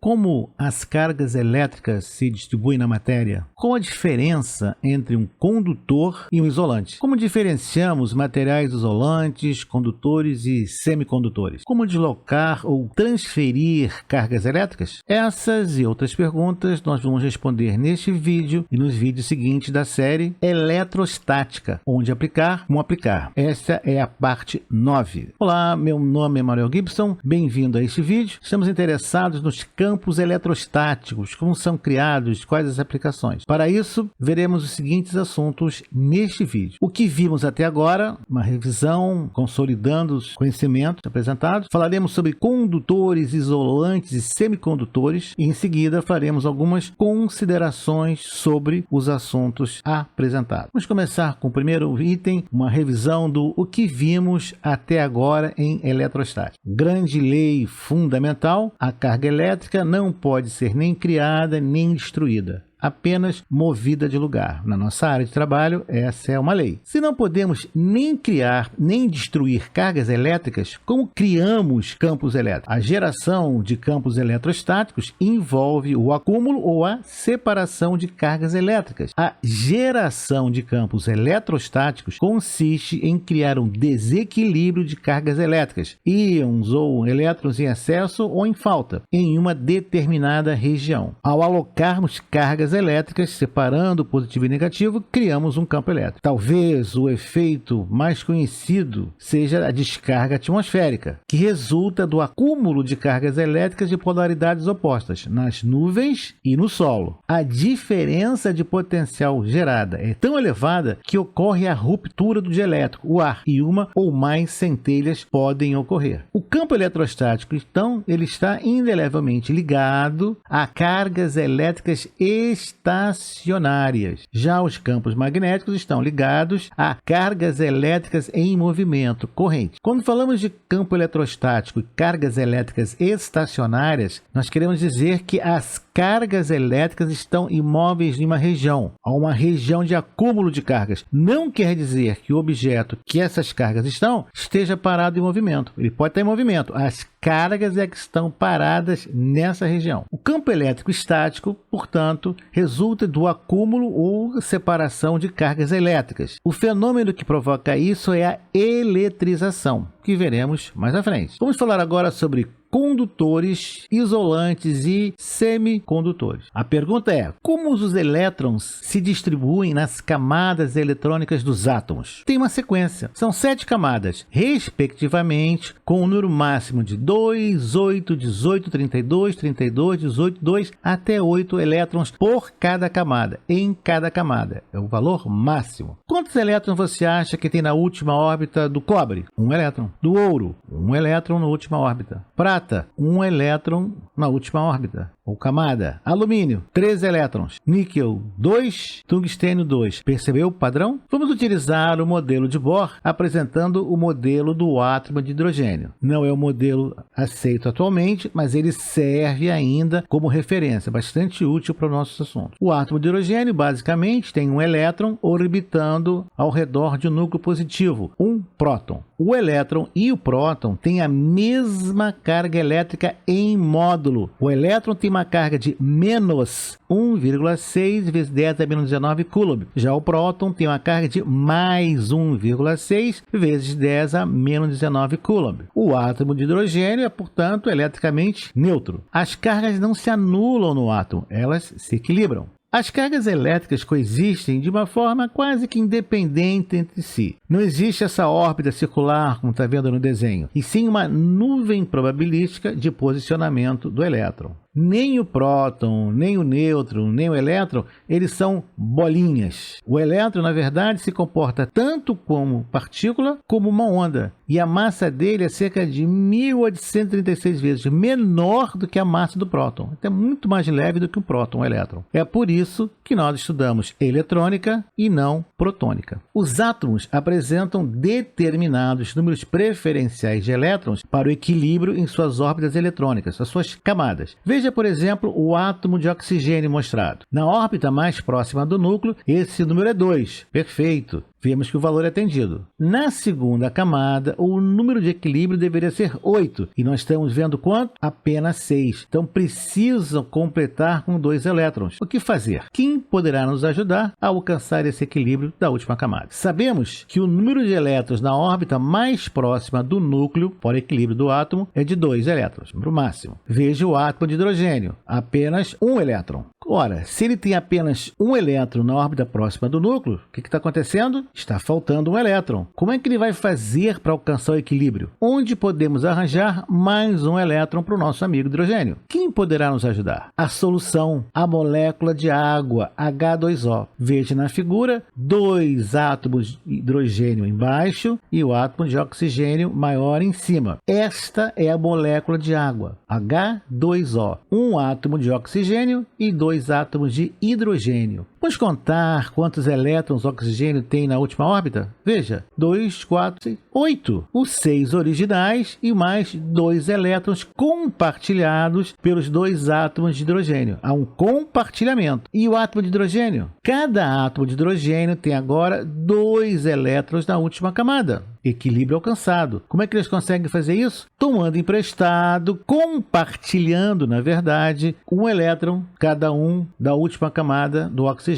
Como as cargas elétricas se distribuem na matéria? Qual a diferença entre um condutor e um isolante? Como diferenciamos materiais isolantes, condutores e semicondutores? Como deslocar ou transferir cargas elétricas? Essas e outras perguntas nós vamos responder neste vídeo e nos vídeos seguintes da série Eletrostática, onde aplicar, como aplicar. Esta é a parte 9. Olá, meu nome é Manuel Gibson, bem-vindo a este vídeo. Estamos interessados nos campos eletrostáticos, como são criados, quais as aplicações. Para isso, veremos os seguintes assuntos neste vídeo. O que vimos até agora, uma revisão, consolidando os conhecimentos apresentados. Falaremos sobre condutores, isolantes e semicondutores e em seguida faremos algumas considerações sobre os assuntos apresentados. Vamos começar com o primeiro item, uma revisão do o que vimos até agora em eletrostática. Grande lei fundamental: a carga elétrica não pode ser nem criada nem destruída, apenas movida de lugar. Na nossa área de trabalho, essa é uma lei. Se não podemos nem criar nem destruir cargas elétricas, como criamos campos elétricos? A geração de campos eletrostáticos envolve o acúmulo ou a separação de cargas elétricas. A geração de campos eletrostáticos consiste em criar um desequilíbrio de cargas elétricas, íons ou elétrons em excesso ou em falta, em uma determinada região. Ao alocarmos cargas elétricas, separando o positivo e negativo, criamos um campo elétrico. Talvez o efeito mais conhecido seja a descarga atmosférica, que resulta do acúmulo de cargas elétricas de polaridades opostas nas nuvens e no solo. A diferença de potencial gerada é tão elevada que ocorre a ruptura do dielétrico, o ar, e uma ou mais centelhas podem ocorrer. O campo eletrostático, então, ele está indelevelmente ligado a cargas elétricas estacionárias. Já os campos magnéticos estão ligados a cargas elétricas em movimento, corrente. Quando falamos de campo eletrostático e cargas elétricas estacionárias, nós queremos dizer que as cargas elétricas estão imóveis em uma região, a uma região de acúmulo de cargas. Não quer dizer que o objeto que essas cargas estão esteja parado em movimento. Ele pode estar em movimento. As cargas é que estão paradas nessa região. O campo elétrico estático, portanto, resulta do acúmulo ou separação de cargas elétricas. O fenômeno que provoca isso é a eletrização, que veremos mais à frente. Vamos falar agora sobre condutores, isolantes e semicondutores. A pergunta é: como os elétrons se distribuem nas camadas eletrônicas dos átomos? Tem uma sequência. São 7 camadas, respectivamente, com um número máximo de 2, 8, 18, 32, 32, 18, 2 até 8 elétrons por cada camada. Em cada camada. É o valor máximo. Quantos elétrons você acha que tem na última órbita do cobre? 1 elétron. Do ouro? 1 elétron na última órbita. Prata, 1 elétron na última órbita ou camada. Alumínio, 3 elétrons. Níquel, 2. Tungstênio, 2. Percebeu o padrão? Vamos utilizar o modelo de Bohr, apresentando o modelo do átomo de hidrogênio. Não é o modelo aceito atualmente, mas ele serve ainda como referência, bastante útil para o nosso assunto. O átomo de hidrogênio, basicamente, tem um elétron orbitando ao redor de um núcleo positivo, um próton. O elétron e o próton têm a mesma carga elétrica em módulo. O elétron tem uma carga de menos 1,6 vezes 10 a menos 19 coulomb. Já o próton tem uma carga de mais 1,6 vezes 10 a menos 19 coulomb. O átomo de hidrogênio é, portanto, eletricamente neutro. As cargas não se anulam no átomo, elas se equilibram. As cargas elétricas coexistem de uma forma quase que independente entre si. Não existe essa órbita circular, como está vendo no desenho, e sim uma nuvem probabilística de posicionamento do elétron. Nem o próton, nem o nêutron, nem o elétron, eles são bolinhas. O elétron, na verdade, se comporta tanto como partícula como uma onda. E a massa dele é cerca de 1836 vezes menor do que a massa do próton. Então é muito mais leve do que o próton, o elétron. É por isso que nós estudamos eletrônica e não protônica. Os átomos apresentam determinados números preferenciais de elétrons para o equilíbrio em suas órbitas eletrônicas, as suas camadas. Veja, por exemplo, o átomo de oxigênio mostrado. Na órbita mais próxima do núcleo, esse número é 2. Perfeito. Vemos que o valor é atendido. Na segunda camada, o número de equilíbrio deveria ser 8, e nós estamos vendo quanto? Apenas 6. Então precisam completar com 2 elétrons. O que fazer? Quem poderá nos ajudar a alcançar esse equilíbrio da última camada? Sabemos que o número de elétrons na órbita mais próxima do núcleo, por equilíbrio do átomo, é de 2 elétrons, número máximo. Veja o átomo de hidrogênio, apenas 1 elétron. Ora, se ele tem apenas 1 elétron na órbita próxima do núcleo, o que está acontecendo? Está faltando 1 elétron. Como é que ele vai fazer para alcançar o equilíbrio? Onde podemos arranjar mais 1 elétron para o nosso amigo hidrogênio? Quem poderá nos ajudar? A solução, a molécula de água, H2O. Veja na figura, 2 átomos de hidrogênio embaixo e o átomo de oxigênio maior em cima. Esta é a molécula de água, H2O. Um átomo de oxigênio e 2 átomos de hidrogênio. Vamos contar quantos elétrons o oxigênio tem na última órbita? Veja, 2, 4, 6, 8. Os 6 originais e mais 2 elétrons compartilhados pelos 2 átomos de hidrogênio. Há um compartilhamento. E o átomo de hidrogênio? Cada átomo de hidrogênio tem agora 2 elétrons na última camada. Equilíbrio alcançado. Como é que eles conseguem fazer isso? Tomando emprestado, compartilhando, na verdade, 1 elétron, cada um, da última camada do oxigênio.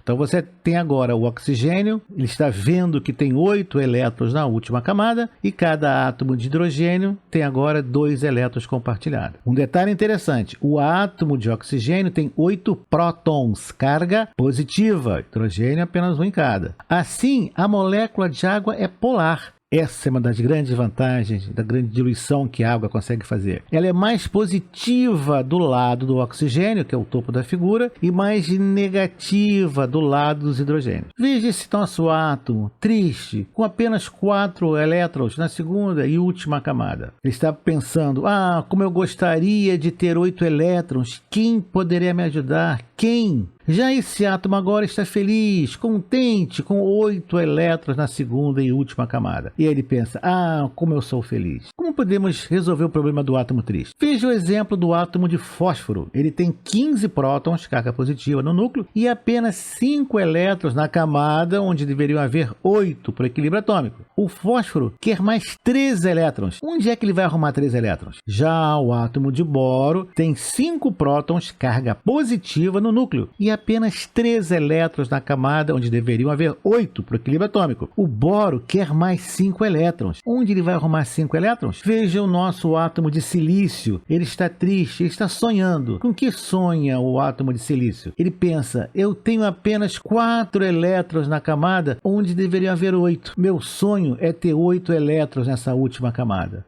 Então você tem agora o oxigênio, ele está vendo que tem 8 elétrons na última camada e cada átomo de hidrogênio tem agora 2 elétrons compartilhados. Um detalhe interessante, o átomo de oxigênio tem 8 prótons, carga positiva, hidrogênio apenas 1 em cada. Assim, a molécula de água é polar. Essa é uma das grandes vantagens da grande diluição que a água consegue fazer. Ela é mais positiva do lado do oxigênio, que é o topo da figura, e mais negativa do lado dos hidrogênios. Veja esse nosso átomo triste, com apenas 4 elétrons na segunda e última camada. Ele está pensando, como eu gostaria de ter 8 elétrons, quem poderia me ajudar? Quem? Já esse átomo agora está feliz, contente, com 8 elétrons na segunda e última camada. E ele pensa, como eu sou feliz. Como podemos resolver o problema do átomo triste? Veja o exemplo do átomo de fósforo. Ele tem 15 prótons, carga positiva no núcleo, e apenas 5 elétrons na camada, onde deveriam haver 8 por equilíbrio atômico. O fósforo quer mais 3 elétrons. Onde é que ele vai arrumar 3 elétrons? Já o átomo de boro tem 5 prótons, carga positiva no núcleo, e apenas 3 elétrons na camada, onde deveriam haver 8 para o equilíbrio atômico. O boro quer mais 5 elétrons. Onde ele vai arrumar 5 elétrons? Veja o nosso átomo de silício. Ele está triste, ele está sonhando. Com que sonha o átomo de silício? Ele pensa, eu tenho apenas 4 elétrons na camada, onde deveriam haver 8. Meu sonho é ter 8 elétrons nessa última camada.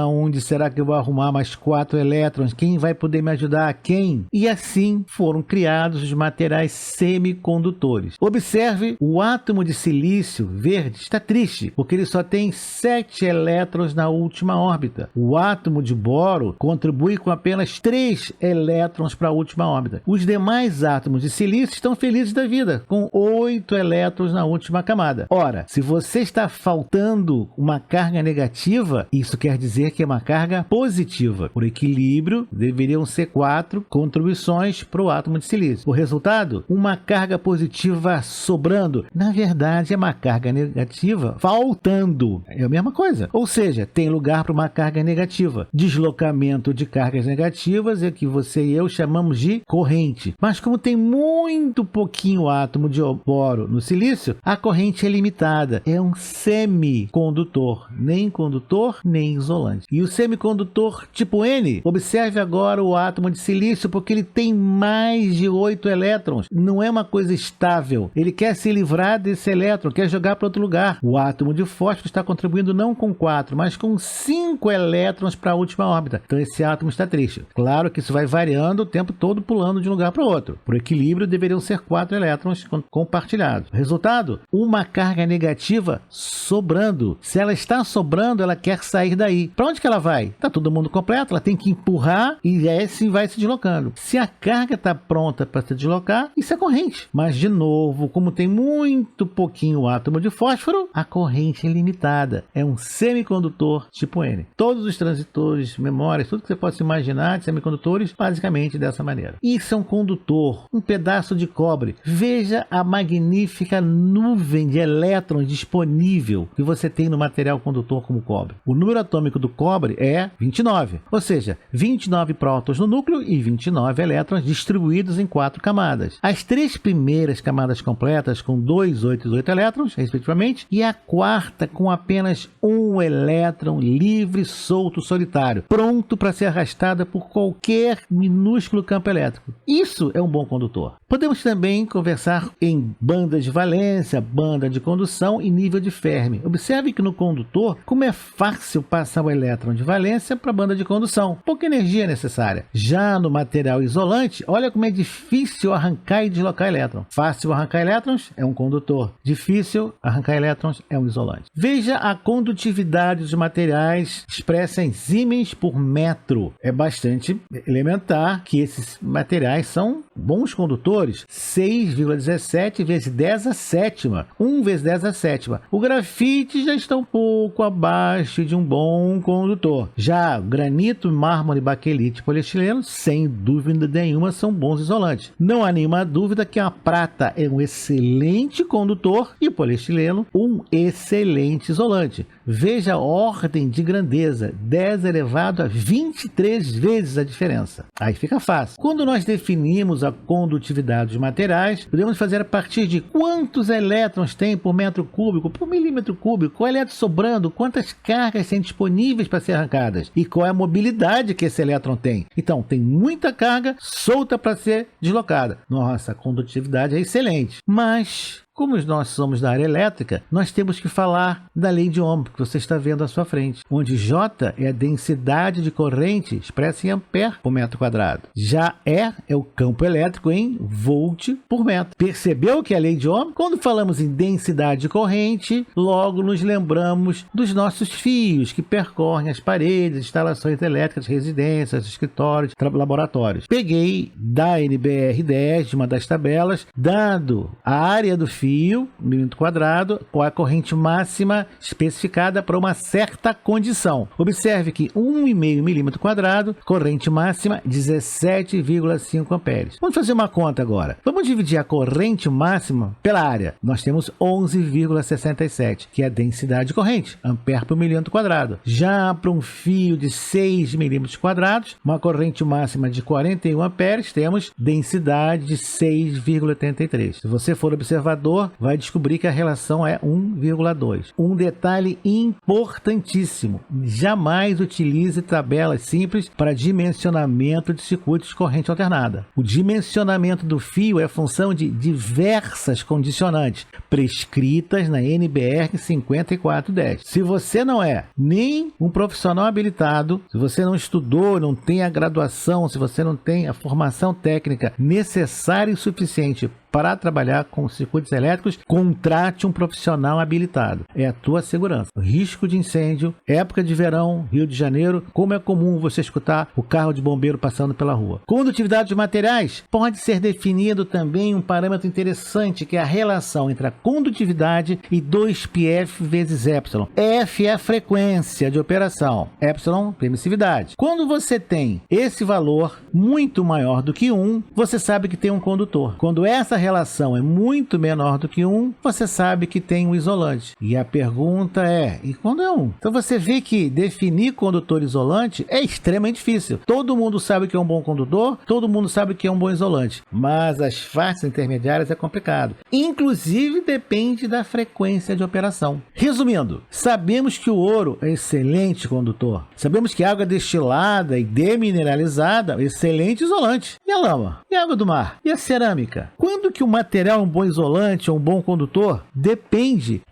Onde será que eu vou arrumar mais 4 elétrons? Quem vai poder me ajudar? Quem? E assim foram criados os materiais semicondutores. Observe, o átomo de silício verde está triste, porque ele só tem 7 elétrons na última órbita. O átomo de boro contribui com apenas 3 elétrons para a última órbita. Os demais átomos de silício estão felizes da vida, com 8 elétrons na última camada. Ora, se você está faltando uma carga negativa, isso quer dizer que é uma carga positiva. Por equilíbrio, deveriam ser 4 contribuições para o átomo de silício. O resultado? Uma carga positiva sobrando. Na verdade, é uma carga negativa faltando. É a mesma coisa. Ou seja, tem lugar para uma carga negativa. Deslocamento de cargas negativas é que você e eu chamamos de corrente. Mas como tem muito pouquinho átomo de boro no silício, a corrente é limitada. É um semicondutor. Nem condutor, nem isolante. E o semicondutor tipo N, observe agora o átomo de silício, porque ele tem mais de 8 elétrons. Não é uma coisa estável. Ele quer se livrar desse elétron, quer jogar para outro lugar. O átomo de fósforo está contribuindo não com 4, mas com 5 elétrons para a última órbita. Então esse átomo está triste. Claro que isso vai variando o tempo todo, pulando de um lugar para o outro. Por equilíbrio, deveriam ser 4 elétrons compartilhados. Resultado? Uma carga negativa sobrando. Se ela está sobrando, ela quer sair daí. Para onde que ela vai? Está todo mundo completo, ela tem que empurrar e esse vai se deslocando. Se a carga está pronta para se deslocar, isso é corrente. Mas, de novo, como tem muito pouquinho átomo de fósforo, a corrente é limitada. É um semicondutor tipo N. Todos os transitores, memórias, tudo que você possa imaginar de semicondutores, basicamente dessa maneira. Isso é um condutor, um pedaço de cobre. Veja a magnífica nuvem de elétrons disponível que você tem no material condutor como cobre. O número atômico do cobre é 29, ou seja, 29 prótons no núcleo e 29 elétrons distribuídos em 4 camadas. As 3 primeiras camadas completas com 2, 8 e 8 elétrons, respectivamente, e a quarta com apenas um elétron livre, solto, solitário, pronto para ser arrastada por qualquer minúsculo campo elétrico. Isso é um bom condutor. Podemos também conversar em bandas de valência, banda de condução e nível de Fermi. Observe que no condutor, como é fácil passar o elétron de valência para a banda de condução. Pouca energia é necessária. Já no material isolante, olha como é difícil arrancar e deslocar elétrons. Fácil arrancar elétrons é um condutor. Difícil arrancar elétrons é um isolante. Veja a condutividade dos materiais expressa em Siemens por metro. É bastante elementar que esses materiais são bons condutores. 6,17 vezes 10 a sétima. 1 vezes 10 a sétima. O grafite já está um pouco abaixo de um bom condutor. Já granito, mármore, baquelite e poliestileno, sem dúvida nenhuma, são bons isolantes. Não há nenhuma dúvida que a prata é um excelente condutor e o poliestileno um excelente isolante. Veja a ordem de grandeza, 10 elevado a 23 vezes a diferença. Aí fica fácil. Quando nós definimos a condutividade dos materiais, podemos fazer a partir de quantos elétrons tem por metro cúbico, por milímetro cúbico, qual elétron sobrando, quantas cargas têm disponíveis para ser arrancadas e qual é a mobilidade que esse elétron tem. Então, tem muita carga solta para ser deslocada. Nossa, a condutividade é excelente. Mas como nós somos da área elétrica, nós temos que falar da lei de Ohm, que você está vendo à sua frente, onde J é a densidade de corrente expressa em ampere por metro quadrado. Já é o campo elétrico em volt por metro. Percebeu que é a lei de Ohm? Quando falamos em densidade de corrente, logo nos lembramos dos nossos fios que percorrem as paredes, instalações elétricas, residências, escritórios, laboratórios. Peguei da NBR10, de uma das tabelas, dado a área do fio, milímetro quadrado, com a corrente máxima especificada para uma certa condição. Observe que 1,5 milímetro quadrado, corrente máxima 17,5 amperes. Vamos fazer uma conta agora. Vamos dividir a corrente máxima pela área. Nós temos 11,67, que é a densidade de corrente, ampere por milímetro quadrado. Já para um fio de 6 milímetros quadrados, uma corrente máxima de 41 amperes, temos densidade de 6,83. Se você for observador, vai descobrir que a relação é 1,2. Um detalhe importantíssimo: jamais utilize tabelas simples para dimensionamento de circuitos de corrente alternada. O dimensionamento do fio é função de diversas condicionantes prescritas na NBR 5410. Se você não é nem um profissional habilitado, se você não estudou, não tem a graduação, se você não tem a formação técnica necessária e suficiente para trabalhar com circuitos elétricos, contrate um profissional habilitado. É a tua segurança. Risco de incêndio, época de verão, Rio de Janeiro, como é comum você escutar o carro de bombeiro passando pela rua. Condutividade de materiais, pode ser definido também um parâmetro interessante, que é a relação entre a condutividade e 2πf vezes epsilon. F é a frequência de operação, epsilon, permissividade. Quando você tem esse valor muito maior do que 1, você sabe que tem um condutor. Quando essa relação é muito menor do que 1, você sabe que tem um isolante. E a pergunta é, e quando é 1? Então você vê que definir condutor isolante é extremamente difícil. Todo mundo sabe que é um bom condutor, todo mundo sabe que é um bom isolante, mas as faixas intermediárias é complicado. Inclusive depende da frequência de operação. Resumindo, sabemos que o ouro é excelente condutor. Sabemos que a água destilada e demineralizada é excelente isolante. E a lama? E a água do mar? E a cerâmica? Quando que o material é um bom isolante ou um bom condutor? Depende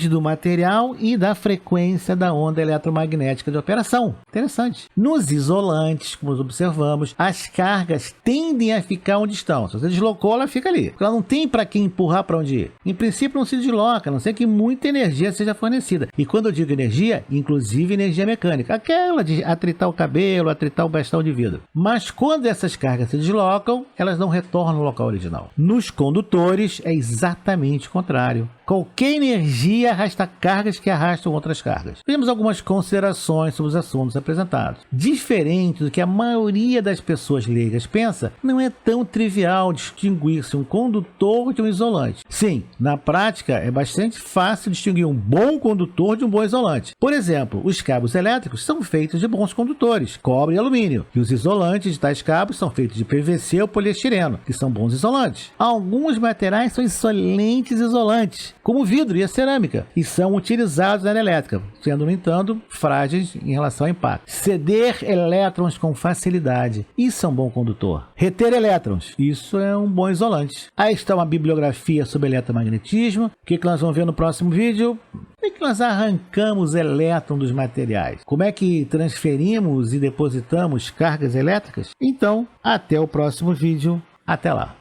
do material e da frequência da onda eletromagnética de operação. Interessante. Nos isolantes, como observamos, as cargas tendem a ficar onde estão. Se você deslocou, ela fica ali. Ela não tem para quem empurrar para onde ir. Em princípio, não se desloca, a não ser que muita energia seja fornecida. E quando eu digo energia, inclusive energia mecânica. Aquela de atritar o cabelo, atritar o bastão de vidro. Mas quando essas cargas se deslocam, elas não retornam ao local original. Nos condutores, é exatamente o contrário. Qualquer energia arrasta cargas que arrastam outras cargas. Temos algumas considerações sobre os assuntos apresentados. Diferente do que a maioria das pessoas leigas pensa, não é tão trivial distinguir-se um condutor de um isolante. Sim, na prática é bastante fácil distinguir um bom condutor de um bom isolante. Por exemplo, os cabos elétricos são feitos de bons condutores, cobre e alumínio, e os isolantes de tais cabos são feitos de PVC ou poliestireno, que são bons isolantes. Alguns materiais são excelentes isolantes, como o vidro e a cerâmica, e são utilizados na área elétrica, sendo, no entanto, frágeis em relação ao impacto. Ceder elétrons com facilidade, isso é um bom condutor. Reter elétrons, isso é um bom isolante. Aí está uma bibliografia sobre eletromagnetismo. O que nós vamos ver no próximo vídeo? Como é que nós arrancamos elétrons dos materiais? Como é que transferimos e depositamos cargas elétricas? Então, até o próximo vídeo. Até lá!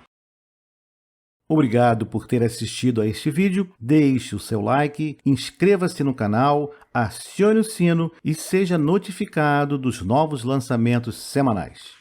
Obrigado por ter assistido a este vídeo. Deixe o seu like, inscreva-se no canal, acione o sino e seja notificado dos novos lançamentos semanais.